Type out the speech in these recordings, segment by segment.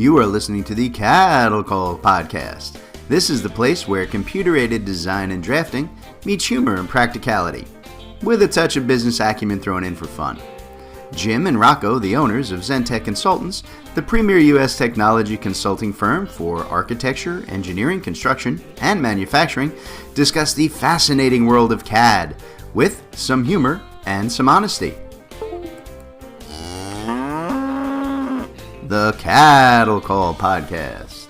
You are listening to the Cattle Call Podcast. This is the place where computer-aided design and drafting meets humor and practicality, with a touch of business acumen thrown in for fun. Jim and Rocco, the owners of Zentech Consultants, the premier U.S. technology consulting firm for architecture, engineering, construction, and manufacturing, discuss the fascinating world of CAD with some humor and some honesty. The Cattle Call Podcast.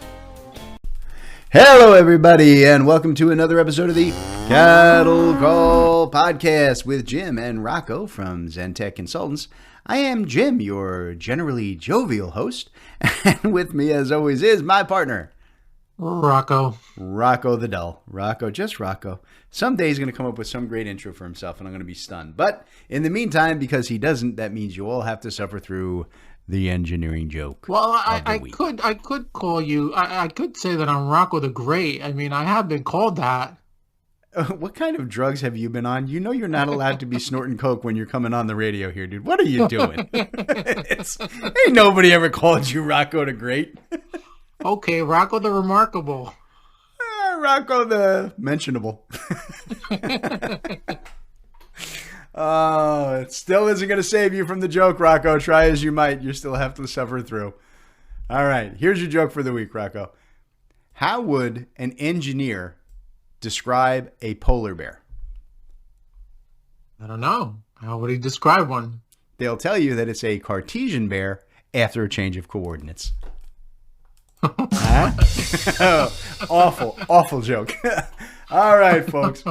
Hello, everybody, and welcome to another episode of the Cattle Call Podcast with Jim and Rocco from Zentech Consultants. I am Jim, your generally jovial host, and with me, as always, is my partner, Rocco. Rocco the Dull. Rocco, just Rocco. Someday he's going to come up with some great intro for himself, and I'm going to be stunned. But in the meantime, because he doesn't, that means you all have to suffer through the engineering joke. Well, I could call you. I could say that I'm Rocco the Great. I mean, I have been called that. What kind of drugs have you been on? You know you're not allowed to be snorting coke when you're coming on the radio here, dude. What are you doing? Ain't nobody ever called you Rocco the Great. Okay, Rocco the Remarkable. Rocco the Mentionable. Oh, it still isn't going to save you from the joke, Rocco. Try as you might, you still have to suffer through. All right, here's your joke for the week, Rocco. How would an engineer describe a polar bear? I don't know. How would he describe one? They'll tell you that it's a Cartesian bear after a change of coordinates. Huh? Awful joke. All right, folks.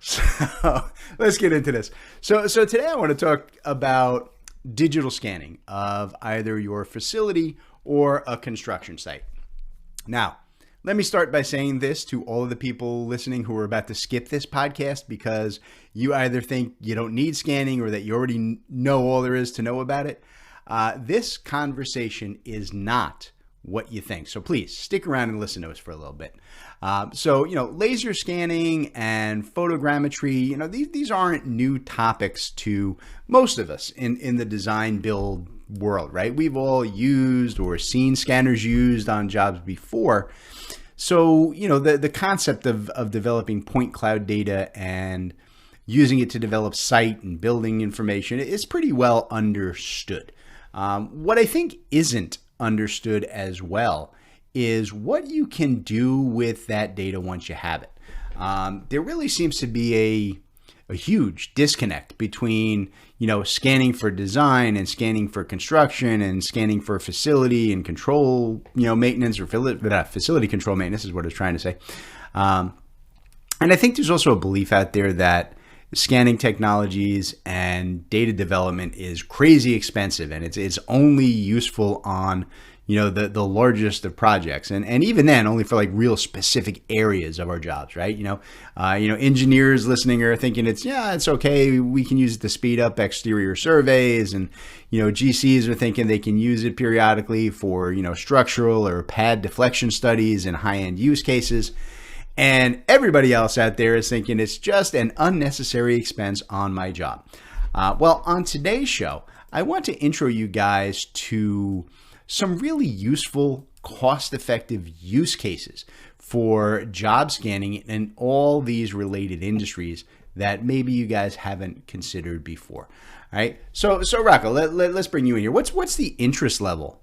So let's get into this. So today I want to talk about digital scanning of either your facility or a construction site. Now, let me start by saying this to all of the people listening who are about to skip this podcast because you either think you don't need scanning or that you already know all there is to know about it. This conversation is not what you think. So please stick around and listen to us for a little bit. Laser scanning and photogrammetry, these aren't new topics to most of us in the design build world, right? We've all used or seen scanners used on jobs before. So, the concept of developing point cloud data and using it to develop site and building information is pretty well understood. What I think isn't understood as well is what you can do with that data once you have it. There really seems to be a huge disconnect between, scanning for design and scanning for construction and scanning for facility and control, maintenance or facility control maintenance is what I was trying to say. And I think there's also a belief out there that scanning technologies and data development is crazy expensive and it's only useful on the largest of projects, and even then only for like real specific areas of our jobs, right? Engineers listening are thinking it's okay, we can use it to speed up exterior surveys, and GCs are thinking they can use it periodically for structural or pad deflection studies and high-end use cases. And everybody else out there is thinking it's just an unnecessary expense on my job. Well, on today's show, I want to intro you guys to some really useful, cost-effective use cases for job scanning in all these related industries that maybe you guys haven't considered before. All right. So Rocco, let's bring you in here. What's the interest level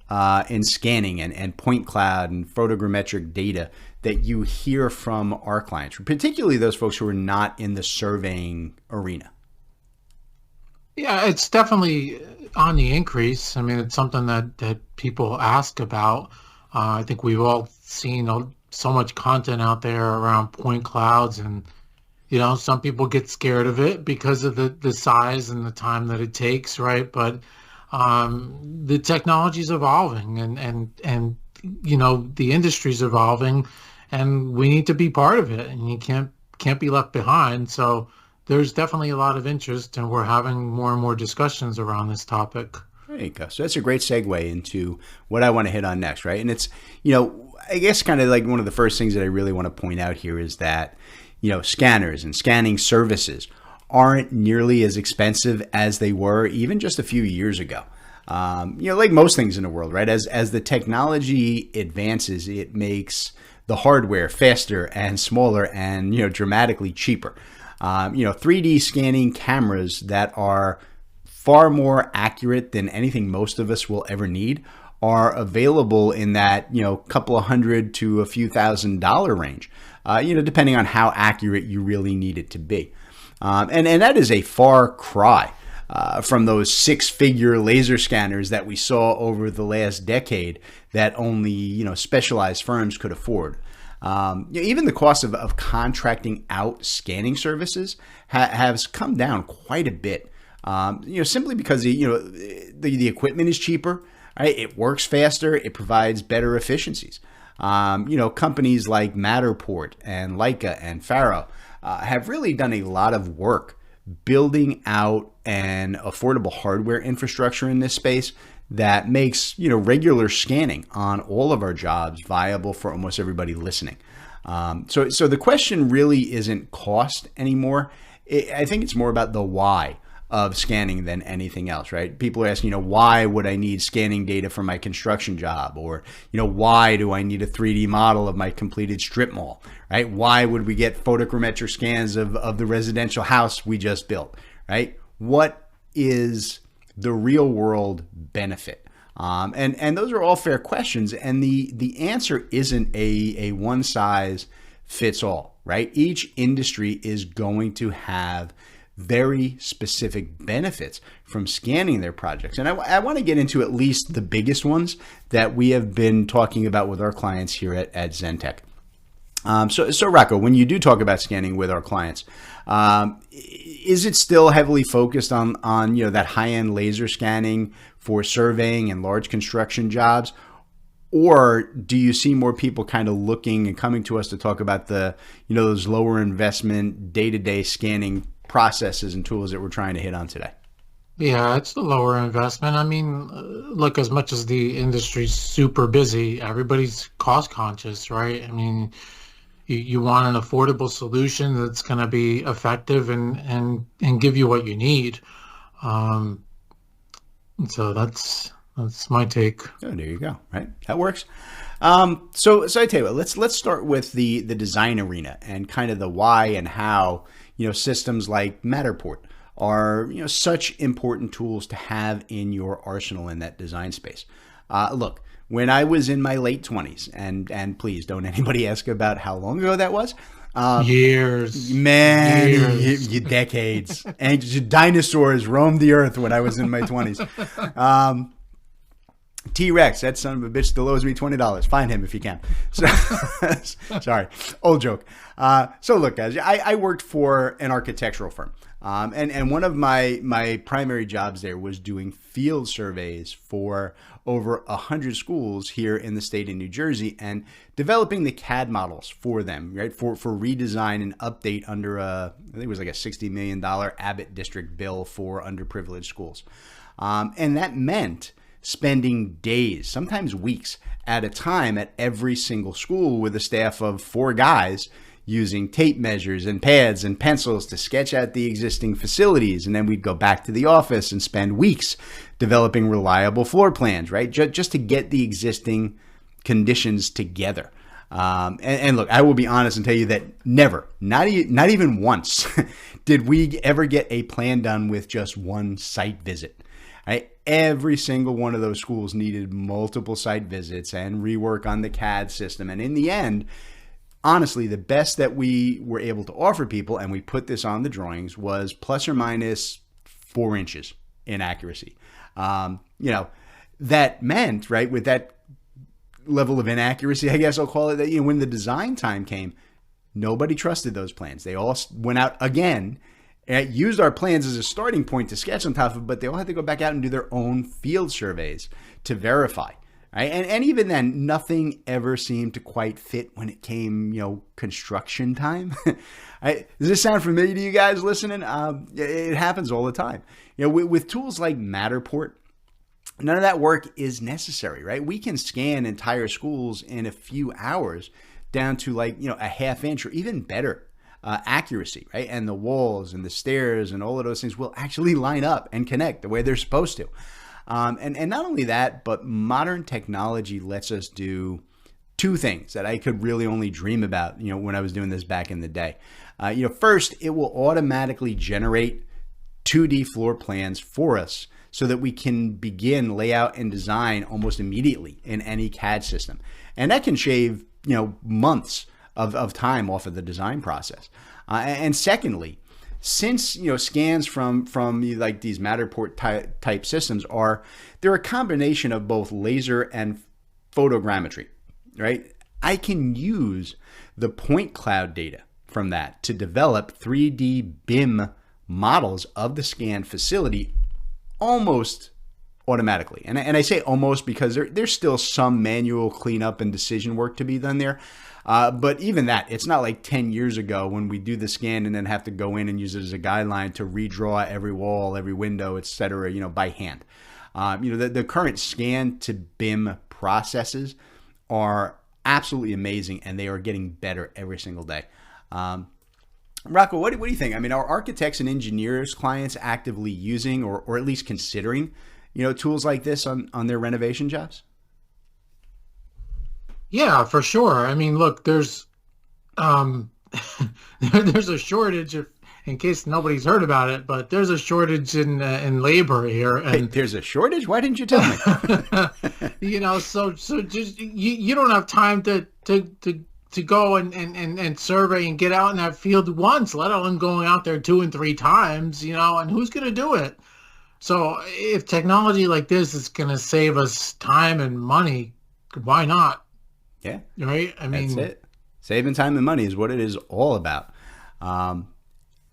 in scanning and point cloud and photogrammetric data that you hear from our clients, particularly those folks who are not in the surveying arena? Yeah, it's definitely on the increase. I mean, it's something that people ask about. I think we've all seen so much content out there around point clouds, and some people get scared of it because of the size and the time that it takes, right? But the technology's evolving, and the industry's evolving, and we need to be part of it, and you can't be left behind. So there's definitely a lot of interest, and we're having more and more discussions around this topic. There you go. So that's a great segue into what I want to hit on next, right? And it's, I guess kind of like one of the first things that I really want to point out here is that, scanners and scanning services aren't nearly as expensive as they were even just a few years ago. Like most things in the world, right? As the technology advances, it makes the hardware faster and smaller and, dramatically cheaper. 3D scanning cameras that are far more accurate than anything most of us will ever need are available in that, couple of $100 to a few $1,000 range, depending on how accurate you really need it to be. And that is a far cry from those 6-figure laser scanners that we saw over the last decade that only, specialized firms could afford. Even the cost of contracting out scanning services has come down quite a bit. Simply because the equipment is cheaper, right? It works faster, it provides better efficiencies. Companies like Matterport and Leica and Faro have really done a lot of work building out an affordable hardware infrastructure in this space that makes regular scanning on all of our jobs viable for almost everybody listening. So the question really isn't cost anymore. I think it's more about the why of scanning than anything else, right? People are asking, why would I need scanning data for my construction job? Or, why do I need a 3D model of my completed strip mall, right? Why would we get photogrammetric scans of the residential house we just built, right? What is the real world benefit? And those are all fair questions. And the answer isn't a one size fits all, right? Each industry is going to have very specific benefits from scanning their projects. And I want to get into at least the biggest ones that we have been talking about with our clients here at Zentech. So Rocco, when you do talk about scanning with our clients, is it still heavily focused on that high-end laser scanning for surveying and large construction jobs? Or do you see more people kind of looking and coming to us to talk about the, those lower investment day-to-day scanning processes and tools that we're trying to hit on today? Yeah, it's the lower investment. I mean, look, as much as the industry's super busy, everybody's cost conscious, right? I mean, you want an affordable solution that's going to be effective and give you what you need. So that's my take. Oh, there you go. Right, that works. So I tell you what, let's start with the design arena and kind of the why and how systems like Matterport are such important tools to have in your arsenal in that design space. Look, when I was in my late 20s, and please don't anybody ask about how long ago that was. Years. Man, years. Decades. And dinosaurs roamed the earth when I was in my 20s. T-Rex, that son of a bitch still owes me $20. Find him if you can. So, sorry, old joke. So look, guys, I worked for an architectural firm. And one of my primary jobs there was doing field surveys for over 100 schools here in the state of New Jersey and developing the CAD models for them, right? For redesign and update under I think it was like a $60 million Abbott district bill for underprivileged schools. And that meant spending days, sometimes weeks at a time at every single school with a staff of 4 guys using tape measures and pads and pencils to sketch out the existing facilities. And then we'd go back to the office and spend weeks developing reliable floor plans, right? Just to get the existing conditions together. And look, I will be honest and tell you that never, not even once, did we ever get a plan done with just one site visit. Right? Every single one of those schools needed multiple site visits and rework on the CAD system. And in the end, honestly, the best that we were able to offer people, and we put this on the drawings, was plus or minus 4 inches in accuracy. That meant, right, with that level of inaccuracy, I guess I'll call it, that when the design time came, nobody trusted those plans. They all went out again and used our plans as a starting point to sketch on top of, but they all had to go back out and do their own field surveys to verify. Right? And even then, nothing ever seemed to quite fit when it came, construction time. Does this sound familiar to you guys listening? It happens all the time. With tools like Matterport, none of that work is necessary, right? We can scan entire schools in a few hours down to a half inch or even better accuracy, right? And the walls and the stairs and all of those things will actually line up and connect the way they're supposed to. And not only that, but modern technology lets us do two things that I could really only dream about, when I was doing this back in the day. First, it will automatically generate 2D floor plans for us so that we can begin layout and design almost immediately in any CAD system. And that can shave, months of time off of the design process. And secondly, since scans from like these Matterport type systems they're a combination of both laser and photogrammetry, right? I can use the point cloud data from that to develop 3D BIM models of the scan facility almost automatically. And I say almost because there's still some manual cleanup and decision work to be done there. But even that, it's not like 10 years ago when we do the scan and then have to go in and use it as a guideline to redraw every wall, every window, et cetera, by hand. The current scan to BIM processes are absolutely amazing, and they are getting better every single day. Rocco, what do you think? I mean, are architects and engineers clients actively using or at least considering, tools like this on their renovation jobs? Yeah, for sure. I mean, look, there's there's a shortage in case nobody's heard about it, but there's a shortage in labor here. And hey, there's a shortage? Why didn't you tell me? So just you don't have time to go and survey and get out in that field once, let alone going out there 2 and 3 times, and who's going to do it? So if technology like this is going to save us time and money, why not? Yeah. Right? I mean, that's it. Saving time and money is what it is all about. All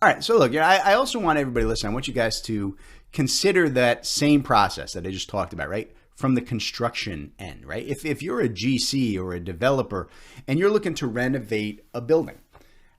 right. So look, I also want everybody listening, I want you guys to consider that same process that I just talked about, right? From the construction end, right? If you're a GC or a developer and you're looking to renovate a building,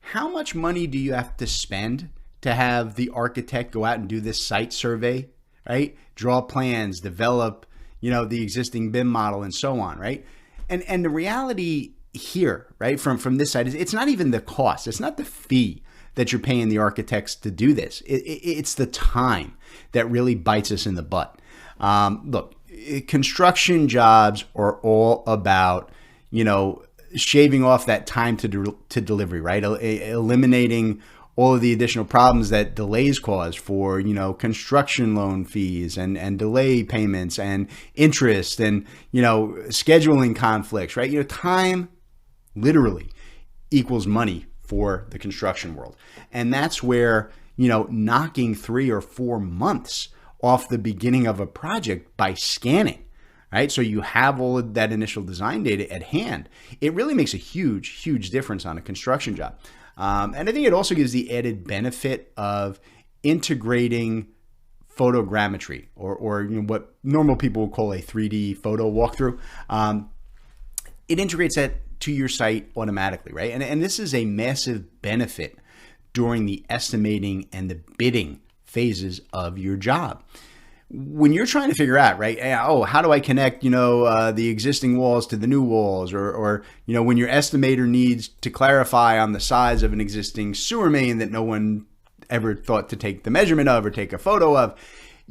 how much money do you have to spend to have the architect go out and do this site survey, right? Draw plans, develop, the existing BIM model and so on, right? And the reality here, right, from this side is it's not even the cost. It's not the fee that you're paying the architects to do this. It's the time that really bites us in the butt. Look, construction jobs are all about, shaving off that time to delivery, right? Eliminating all of the additional problems that delays cause for, construction loan fees and delay payments and interest and, scheduling conflicts, right? Time literally equals money for the construction world. And that's where, knocking 3 or 4 months off the beginning of a project by scanning, right? So you have all of that initial design data at hand. It really makes a huge, huge difference on a construction job. And I think it also gives the added benefit of integrating photogrammetry or what normal people would call a 3D photo walkthrough. It integrates that to your site automatically, right? And this is a massive benefit during the estimating and the bidding phases of your job. When you're trying to figure out, right, how do I connect, the existing walls to the new walls, or when your estimator needs to clarify on the size of an existing sewer main that no one ever thought to take the measurement of or take a photo of,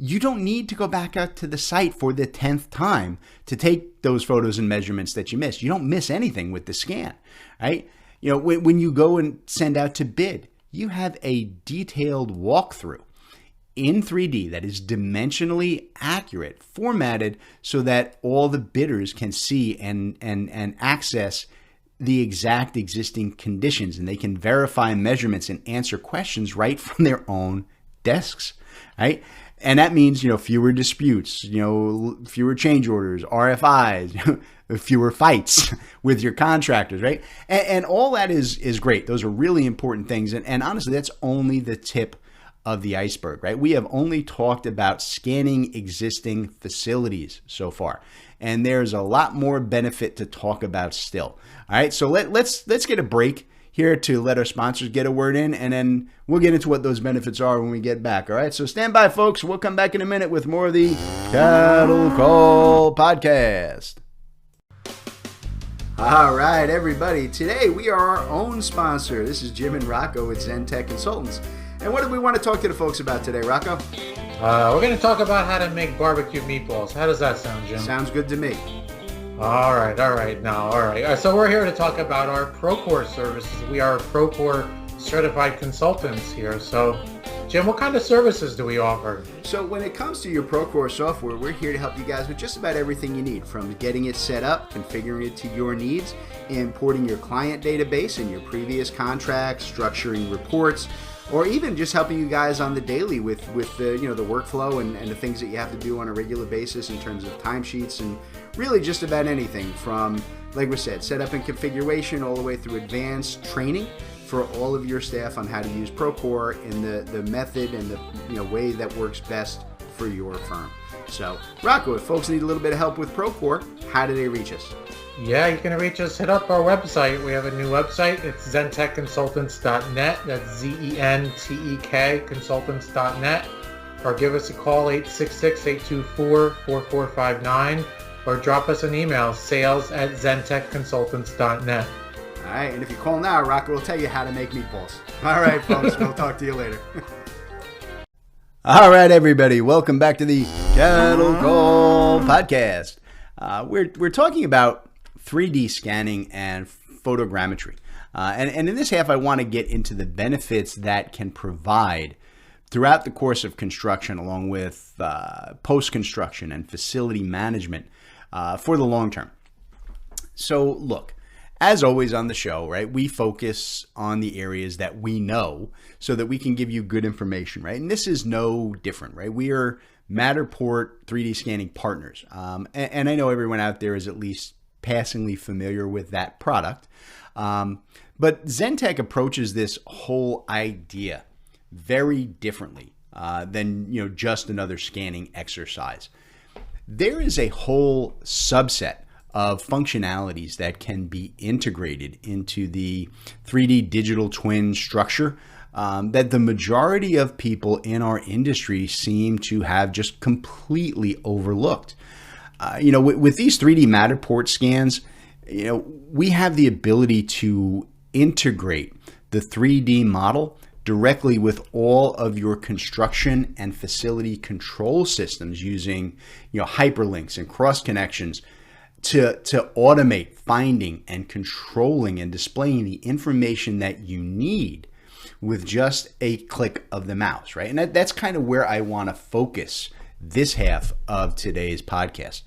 you don't need to go back out to the site for the 10th time to take those photos and measurements that you missed. You don't miss anything with the scan, right? When you go and send out to bid, you have a detailed walkthrough in 3D that is dimensionally accurate, formatted so that all the bidders can see and access the exact existing conditions, and they can verify measurements and answer questions right from their own desks, right? And that means, fewer disputes, fewer change orders, RFIs, fewer fights with your contractors, right? And all that is great. Those are really important things. And honestly, that's only the tip of the iceberg, right? We have only talked about scanning existing facilities so far, and there's a lot more benefit to talk about still. All right, so let's get a break here to let our sponsors get a word in, and then we'll get into what those benefits are when we get back. All right, so stand by, folks. We'll come back in a minute with more of the Cattle Call Podcast. All right, everybody. Today we are our own sponsor. This is Jim and Rocco with Zen Tech Consultants. And what do we want to talk to the folks about today, Rocco? We're going to talk about how to make barbecue meatballs. How does that sound, Jim? Sounds good to me. All right. So we're here to talk about our Procore services. We are Procore certified consultants here. So, Jim, what kind of services do we offer? So when it comes to your Procore software, we're here to help you guys with just about everything you need, from getting it set up, configuring it to your needs, importing your client database and your previous contracts, structuring reports, or even just helping you guys on the daily with the the workflow and the things that you have to do on a regular basis in terms of timesheets and really just about anything from, like we said, setup and configuration all the way through advanced training for all of your staff on how to use Procore in the method and the way that works best for your firm. So, Rocco, if folks need a little bit of help with Procore, how do they reach us? Yeah, you can reach us. Hit up our website. We have a new website. It's zentechconsultants.net. That's ZENTEK consultants.net. Or give us a call, 866-824-4459. Or drop us an email, sales@zentechconsultants.net. All right, and if you call now, Rocco will tell you how to make meatballs. All right, folks, we'll talk to you later. All right, everybody, welcome back to the Cattle Call Podcast. We're talking about 3D scanning and photogrammetry. And in this half, I want to get into the benefits that can provide throughout the course of construction, along with post-construction and facility management for the long term. So look, as always on the show, right, we focus on the areas that we know so that we can give you good information, right? And this is no different, right? We are Matterport 3D scanning partners. And I know everyone out there is at least passingly familiar with that product. But Zentech approaches this whole idea very differently than just another scanning exercise. There is a whole subset of functionalities that can be integrated into the 3D digital twin structure that the majority of people in our industry seem to have just completely overlooked. With these 3D Matterport scans, we have the ability to integrate the 3D model directly with all of your construction and facility control systems using hyperlinks and cross connections to automate finding and controlling and displaying the information that you need with just a click of the mouse, right? And that's kind of where I want to focus this half of today's podcast.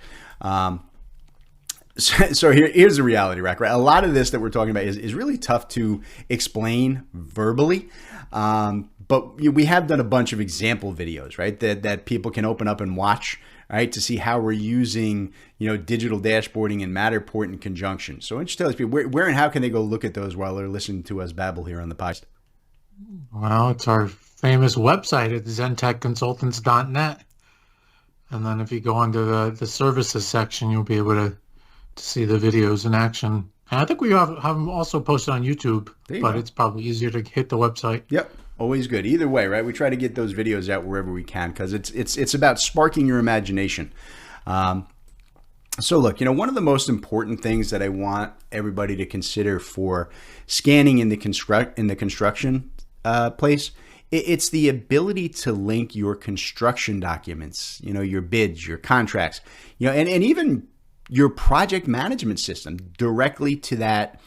So here's the reality, right? A lot of this that we're talking about is really tough to explain verbally. But we have done a bunch of example videos, right? That people can open up and watch, right? To see how we're using, digital dashboarding and Matterport in conjunction. So just tell us people where and how can they go look at those while they're listening to us babble here on the podcast? Well, it's our famous website at zentechconsultants.net. And then if you go under the services section, you'll be able to see the videos in action. And I think we have them also posted on YouTube, but it's probably easier to hit the website. Yep. Always good. Either way, right? We try to get those videos out wherever we can because it's about sparking your imagination. So look, one of the most important things that I want everybody to consider for scanning in the construction place, it's the ability to link your construction documents, your bids, your contracts, and even your project management system directly to that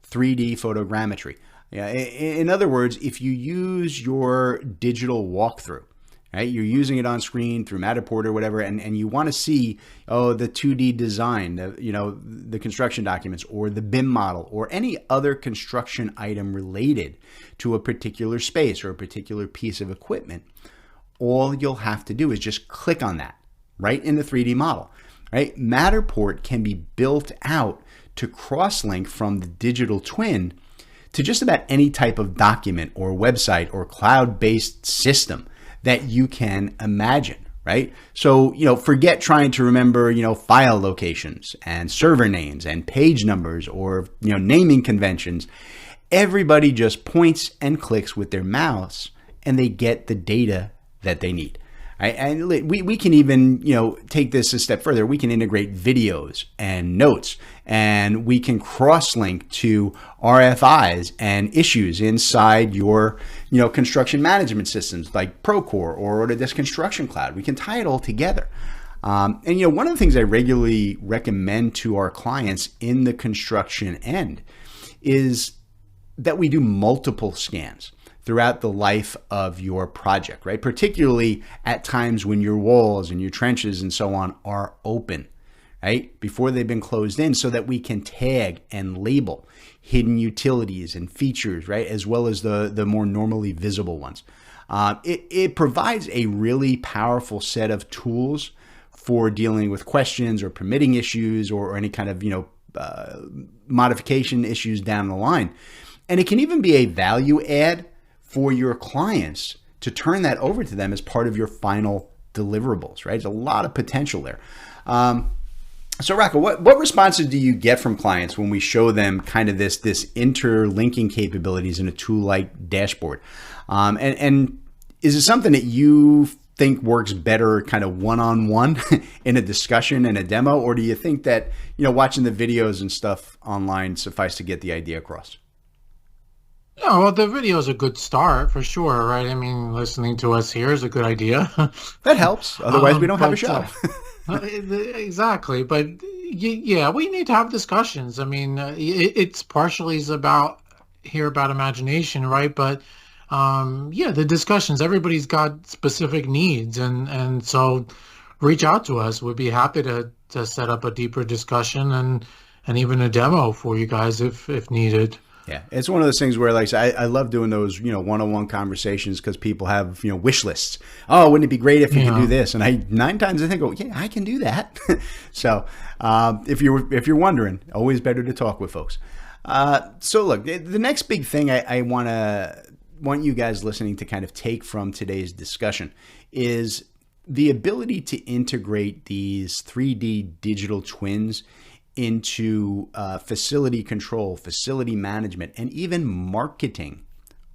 3D photogrammetry. In other words, if you use your digital walkthrough, right, you're using it on screen through Matterport or whatever, and you want to see, the 2D design, the construction documents or the BIM model or any other construction item related to a particular space or a particular piece of equipment, all you'll have to do is just click on that right in the 3D model, right? Matterport can be built out to cross-link from the digital twin to just about any type of document or website or cloud-based system that you can imagine, right? So, forget trying to remember, file locations and server names and page numbers or, naming conventions. Everybody just points and clicks with their mouse and they get the data that they need. right? And we can even, take this a step further. We can integrate videos and notes, and we can cross-link to RFIs and issues inside your, construction management systems like Procore or Autodesk Construction Cloud. We can tie it all together. And one of the things I regularly recommend to our clients in the construction end is that we do multiple scans throughout the life of your project, right? Particularly at times when your walls and your trenches and so on are open, right? Before they've been closed in, so that we can tag and label hidden utilities and features, right? As well as the more normally visible ones. It provides a really powerful set of tools for dealing with questions or permitting issues or any kind of, modification issues down the line. And it can even be a value add for your clients to turn that over to them as part of your final deliverables, right? There's a lot of potential there. So Rocco, what responses do you get from clients when we show them kind of this interlinking capabilities in a tool like Dashboard? And is it something that you think works better kind of one-on-one in a discussion and a demo, or do you think that, watching the videos and stuff online suffice to get the idea across? Yeah, well, the video is a good start for sure, right? I mean, listening to us here is a good idea. That helps. Otherwise, we don't have a show. Exactly. But yeah, we need to have discussions. I mean, it's partially is about imagination, right? But yeah, the discussions, everybody's got specific needs. And so reach out to us. We'd be happy to set up a deeper discussion and even a demo for you guys if needed. Yeah, it's one of those things where, like, I love doing those, one-on-one conversations because people have, wish lists. Oh, wouldn't it be great if you could do this? And 9 times I think, oh, yeah, I can do that. So if you're wondering, always better to talk with folks. So look, the next big thing I want you guys listening to kind of take from today's discussion is the ability to integrate these 3D digital twins into facility control, facility management, and even marketing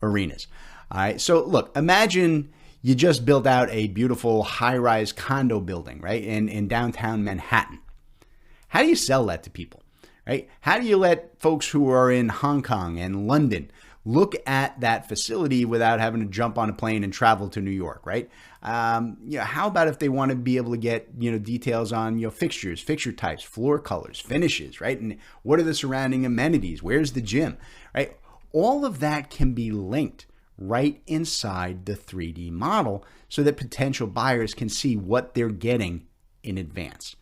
arenas. All right. So look, imagine you just built out a beautiful high-rise condo building, right, in downtown Manhattan. How do you sell that to people, right? How do you let folks who are in Hong Kong and London look at that facility without having to jump on a plane and travel to New York, right? How about if they want to be able to get, details on, fixtures, fixture types, floor colors, finishes, right? And what are the surrounding amenities? Where's the gym, right? All of that can be linked right inside the 3D model so that potential buyers can see what they're getting in advance.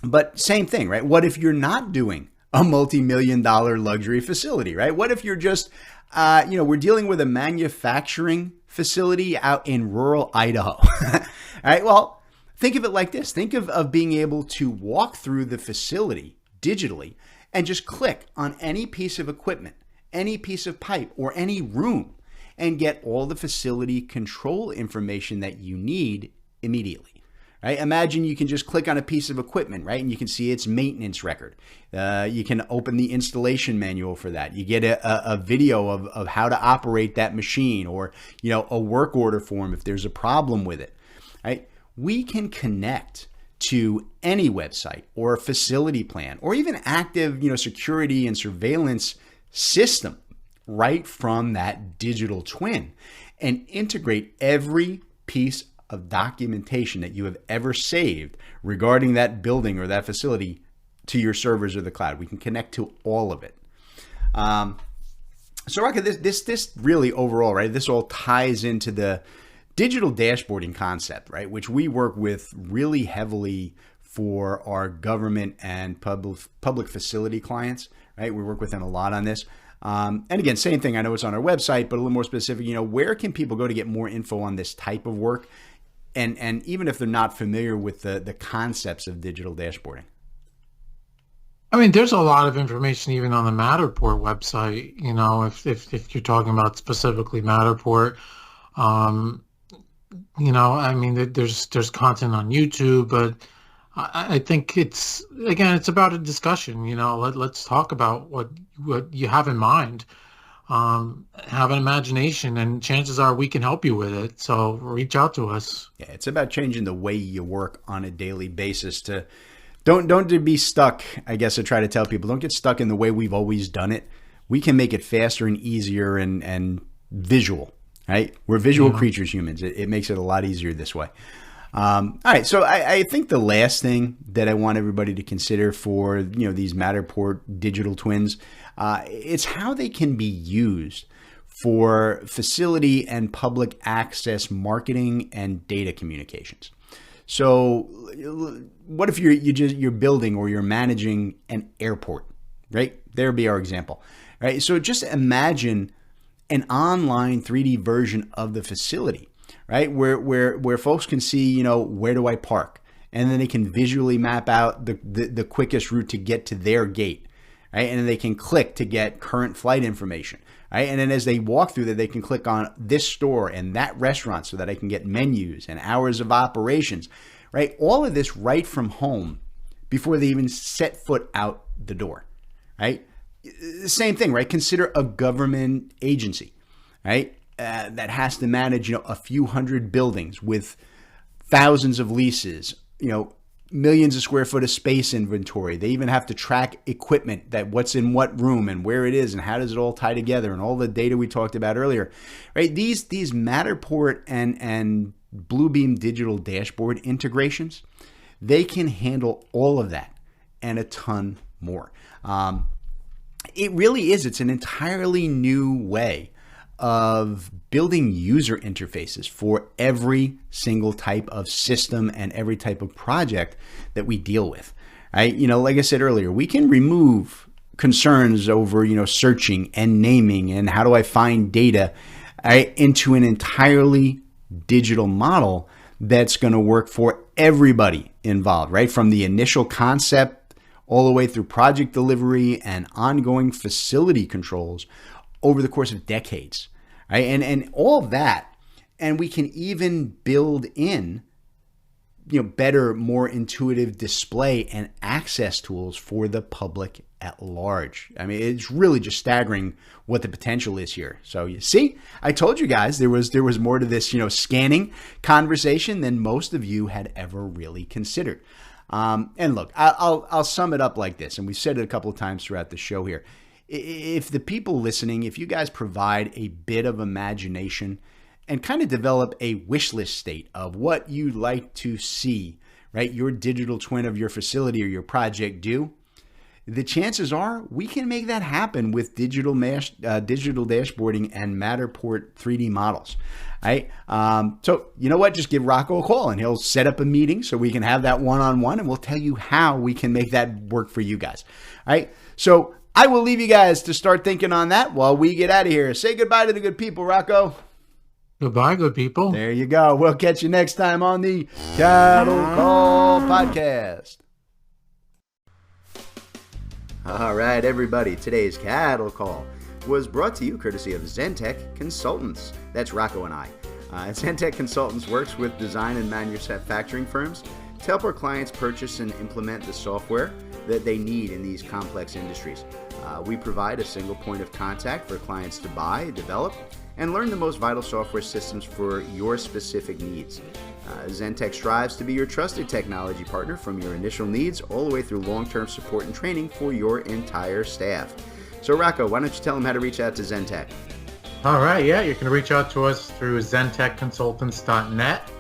But same thing, right? What if you're not doing a multi-million-dollar luxury facility, right? What if you're just, we're dealing with a manufacturing facility out in rural Idaho. All right, well, think of it like this. Think of being able to walk through the facility digitally and just click on any piece of equipment, any piece of pipe, or any room and get all the facility control information that you need immediately. Right? Imagine you can just click on a piece of equipment, right? And you can see its maintenance record. You can open the installation manual for that. You get a video of how to operate that machine, or, a work order form if there's a problem with it, right? We can connect to any website or a facility plan or even active, security and surveillance system right from that digital twin and integrate every piece of documentation that you have ever saved regarding that building or that facility to your servers or the cloud. We can connect to all of it. So Rocco, this really overall, right? This all ties into the digital dashboarding concept, right? Which we work with really heavily for our government and public facility clients, right? We work with them a lot on this. And again, same thing. I know it's on our website, but a little more specific, where can people go to get more info on this type of work? And even if they're not familiar with the concepts of digital dashboarding. I mean, there's a lot of information even on the Matterport website, if you're talking about specifically Matterport. I mean, there's content on YouTube, but I think it's about a discussion. Let's talk about what you have in mind. have an imagination, and chances are we can help you with it. So reach out to us. Yeah, it's about changing the way you work on a daily basis to don't be stuck. I guess I try to tell people, don't get stuck in the way we've always done it. We can make it faster and easier and visual, right? We're visual creatures, humans. It makes it a lot easier this way. All right, so I think the last thing that I want everybody to consider for these Matterport digital twins, it's how they can be used for facility and public access marketing and data communications. So, what if you're building or you're managing an airport, right? There would be our example, right? So just imagine an online 3D version of the facility, right? Where folks can see, where do I park? And then they can visually map out the quickest route to get to their gate, right? And then they can click to get current flight information, right? And then as they walk through that, they can click on this store and that restaurant so that I can get menus and hours of operations, right? All of this right from home before they even set foot out the door, right? Same thing, right? Consider a government agency, right? That has to manage, a few hundred buildings with thousands of leases, millions of square foot of space inventory. They even have to track equipment, that what's in what room and where it is and how does it all tie together, and all the data we talked about earlier, right? These Matterport and Bluebeam digital dashboard integrations, they can handle all of that and a ton more. It really is. It's an entirely new way of building user interfaces for every single type of system and every type of project that we deal with, right? Like I said earlier, we can remove concerns over, searching and naming and how do I find data, right, into an entirely digital model that's going to work for everybody involved, right? From the initial concept all the way through project delivery and ongoing facility controls over the course of decades, right? And all of that. And we can even build in, better, more intuitive display and access tools for the public at large. I mean, it's really just staggering what the potential is here. So you see, I told you guys there was more to this, scanning conversation than most of you had ever really considered. And look, I'll sum it up like this, and we've said it a couple of times throughout the show here. If the people listening, if you guys provide a bit of imagination and kind of develop a wish list state of what you'd like to see, right, your digital twin of your facility or your project do, the chances are we can make that happen with digital dashboarding and Matterport 3D models, right? So you know what? Just give Rocco a call and he'll set up a meeting so we can have that one-on-one, and we'll tell you how we can make that work for you guys, right? So I will leave you guys to start thinking on that while we get out of here. Say goodbye to the good people, Rocco. Goodbye, good people. There you go. We'll catch you next time on the Cattle Call Podcast. All right, everybody. Today's Cattle Call was brought to you courtesy of Zentech Consultants. That's Rocco and I. Zentech Consultants works with design and manufacturing firms to help our clients purchase and implement the software that they need in these complex industries. We provide a single point of contact for clients to buy, develop, and learn the most vital software systems for your specific needs. Zentech strives to be your trusted technology partner from your initial needs all the way through long-term support and training for your entire staff. So Rocco, why don't you tell them how to reach out to Zentech? All right, yeah, you can reach out to us through zentechconsultants.net.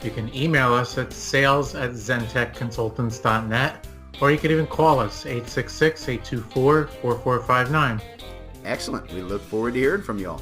You can email us at sales@zentechconsultants.net, or you can even call us 866-824-4459. Excellent. We look forward to hearing from y'all.